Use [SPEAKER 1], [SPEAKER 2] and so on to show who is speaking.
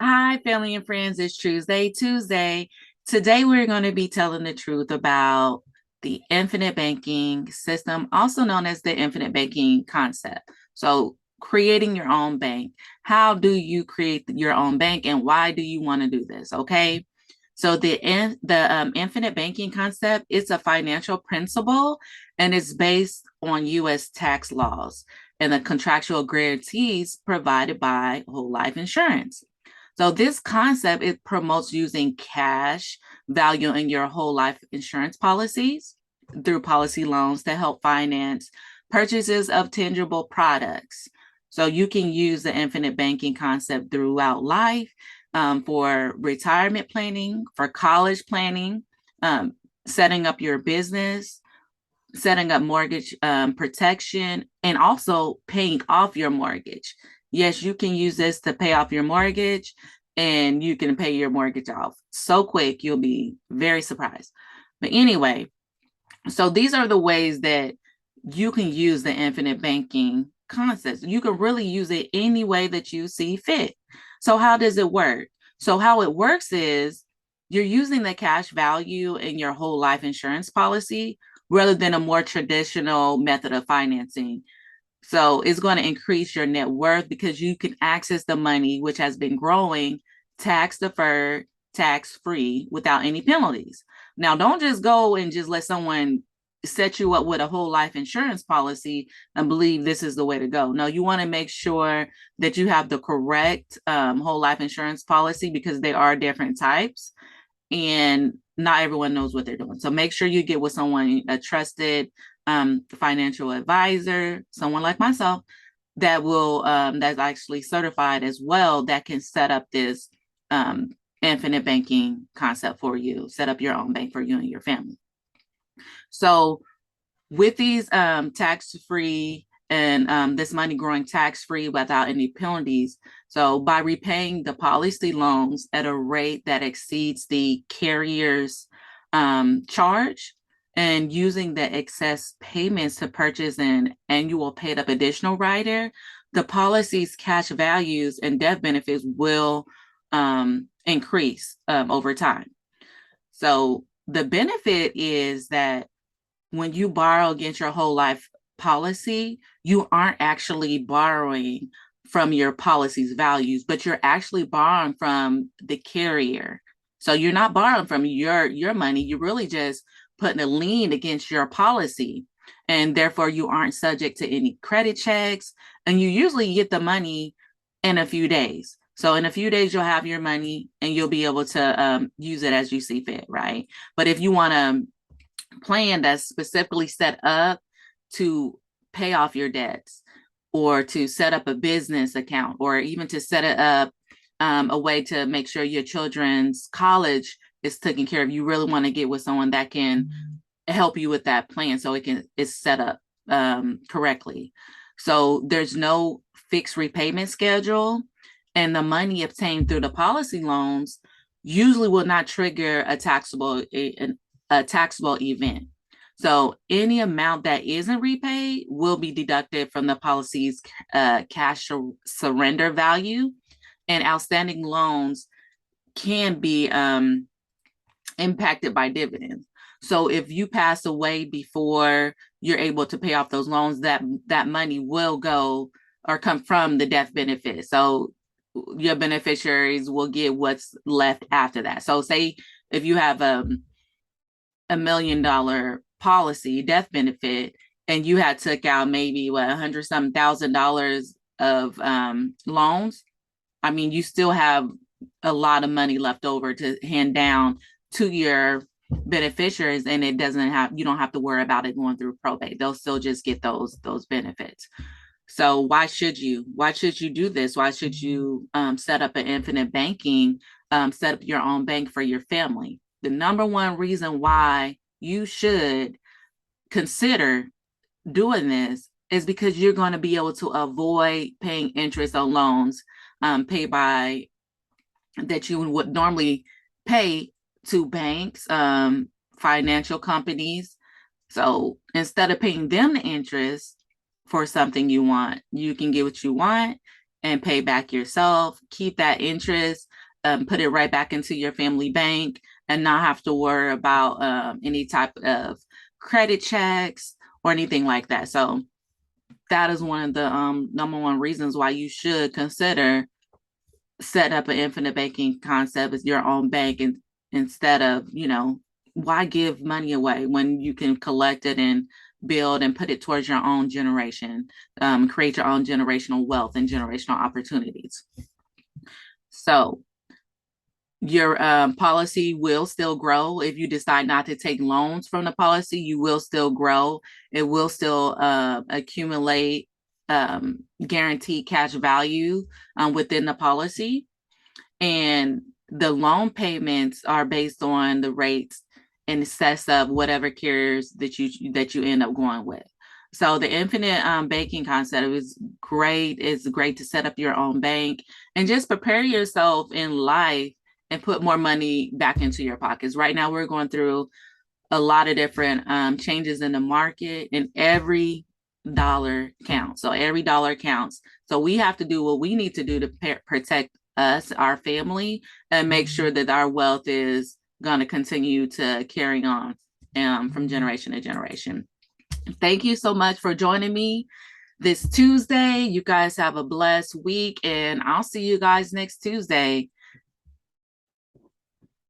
[SPEAKER 1] Hi, family and friends. It's Tuesday. Today, we're going to be telling the truth about the infinite banking system, also known as the infinite banking concept. So, creating your own bank. How do you create your own bank, and why do you want to do this? Okay. So, the infinite banking concept is a financial principle, and it's based on U.S. tax laws and the contractual guarantees provided by whole life insurance. So this concept, it promotes using cash value in your whole life insurance policies through policy loans to help finance purchases of tangible products. So you can use the infinite banking concept throughout life, for retirement planning, for college planning, um, setting up your business, setting up mortgage protection, and also paying off your mortgage. Yes, you can use this to pay off your mortgage, and you can pay your mortgage off so quick, you'll be very surprised. But anyway, so these are the ways that you can use the infinite banking concepts. You can really use it any way that you see fit. So, how does it work? So, how it works is you're using the cash value in your whole life insurance policy rather than a more traditional method of financing. So it's going to increase your net worth because you can access the money, which has been growing, tax deferred, tax free without any penalties. Now, don't just go and just let someone set you up with a whole life insurance policy and believe this is the way to go. No, you want to make sure that you have the correct whole life insurance policy because there are different types and not everyone knows what they're doing. So make sure you get with someone, a trusted financial advisor, someone like myself that will that's actually certified as well that can set up this um, infinite banking concept for you, set up your own bank for you and your family. So with these tax-free and this money growing tax-free without any penalties. So by repaying the policy loans at a rate that exceeds the carrier's charge and using the excess payments to purchase an annual paid up additional rider, the policy's cash values and death benefits will increase over time. So the benefit is that when you borrow against your whole life policy, you aren't actually borrowing from your policy's values, but you're actually borrowing from the carrier. So you're not borrowing from your money. You're really just putting a lien against your policy. And therefore you aren't subject to any credit checks. And you usually get the money in a few days. So in a few days, you'll have your money and you'll be able to use it as you see fit, right? But if you want to plan that's specifically set up to pay off your debts or to set up a business account or even to set it up a way to make sure your children's college is taken care of. You really want to get with someone that can help you with that plan so it's set up correctly. So there's no fixed repayment schedule, and the money obtained through the policy loans usually will not trigger a taxable event. So any amount that isn't repaid will be deducted from the policy's cash surrender value, and outstanding loans can be impacted by dividends. So if you pass away before you're able to pay off those loans, that money will go or come from the death benefit. So your beneficiaries will get what's left after that. So say if you have $1 million policy death benefit and you had took out maybe what $100,000 of loans, I mean you still have a lot of money left over to hand down to your beneficiaries, and you don't have to worry about it going through probate. They'll still just get those benefits. So why should you do this? Why should you set up an infinite banking, set up your own bank for your family? The number one reason why you should consider doing this is because you're going to be able to avoid paying interest on loans paid by that you would normally pay to banks, financial companies. So instead of paying them the interest for something you want, you can get what you want and pay back yourself, keep that interest put it right back into your family bank and not have to worry about any type of credit checks or anything like that. So that is one of the number one reasons why you should consider set up an infinite banking concept as your own bank, and instead of, why give money away when you can collect it and build and put it towards your own generation, create your own generational wealth and generational opportunities. So your policy will still grow. If you decide not to take loans from the policy, you will still grow. It will still accumulate guaranteed cash value within the policy. And the loan payments are based on the rates in excess of whatever carriers that you end up going with. So the infinite banking concept is great. It's great to set up your own bank and just prepare yourself in life and put more money back into your pockets. Right now, we're going through a lot of different changes in the market, and every dollar counts. So every dollar counts. So we have to do what we need to do to protect us, our family, and make sure that our wealth is going to continue to carry on from generation to generation. Thank you so much for joining me this Tuesday. You guys have a blessed week, and I'll see you guys next Tuesday.